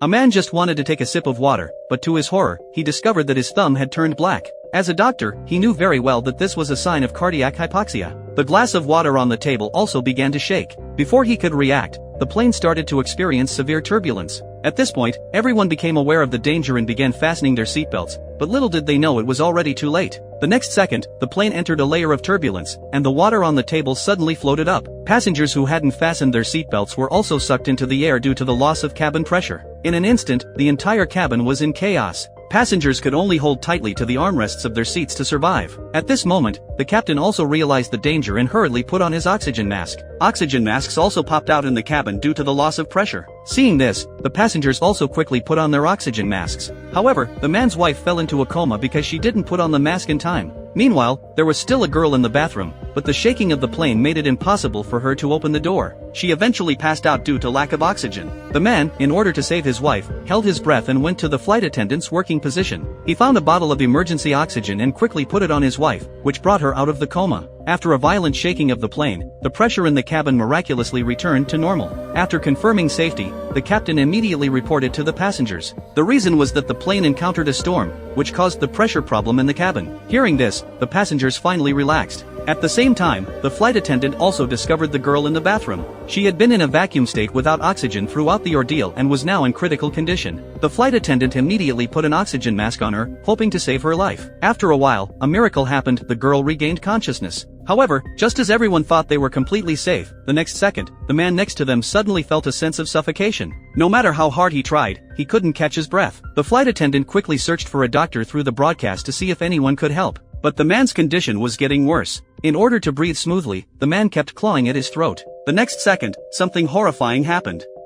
A man just wanted to take a sip of water, but to his horror, he discovered that his thumb had turned black. As a doctor, he knew very well that this was a sign of cardiac hypoxia. The glass of water on the table also began to shake. Before he could react, the plane started to experience severe turbulence. At this point, everyone became aware of the danger and began fastening their seatbelts, but little did they know it was already too late. The next second, the plane entered a layer of turbulence, and the water on the table suddenly floated up. Passengers who hadn't fastened their seatbelts were also sucked into the air due to the loss of cabin pressure. In an instant, the entire cabin was in chaos. Passengers could only hold tightly to the armrests of their seats to survive. At this moment, the captain also realized the danger and hurriedly put on his oxygen mask. Oxygen masks also popped out in the cabin due to the loss of pressure. Seeing this, the passengers also quickly put on their oxygen masks. However, the man's wife fell into a coma because she didn't put on the mask in time. Meanwhile, there was still a girl in the bathroom, but the shaking of the plane made it impossible for her to open the door. She eventually passed out due to lack of oxygen. The man, in order to save his wife, held his breath and went to the flight attendant's working position. He found a bottle of emergency oxygen and quickly put it on his wife, which brought her out of the coma. After a violent shaking of the plane, the pressure in the cabin miraculously returned to normal. After confirming safety, the captain immediately reported to the passengers. The reason was that the plane encountered a storm, which caused the pressure problem in the cabin. Hearing this, the passengers finally relaxed. At the same time, the flight attendant also discovered the girl in the bathroom. She had been in a vacuum state without oxygen throughout the ordeal and was now in critical condition. The flight attendant immediately put an oxygen mask on her, hoping to save her life. After a while, a miracle happened. The girl regained consciousness. However, just as everyone thought they were completely safe, the next second, the man next to them suddenly felt a sense of suffocation. No matter how hard he tried, he couldn't catch his breath. The flight attendant quickly searched for a doctor through the broadcast to see if anyone could help. But the man's condition was getting worse. In order to breathe smoothly, the man kept clawing at his throat. The next second, something horrifying happened.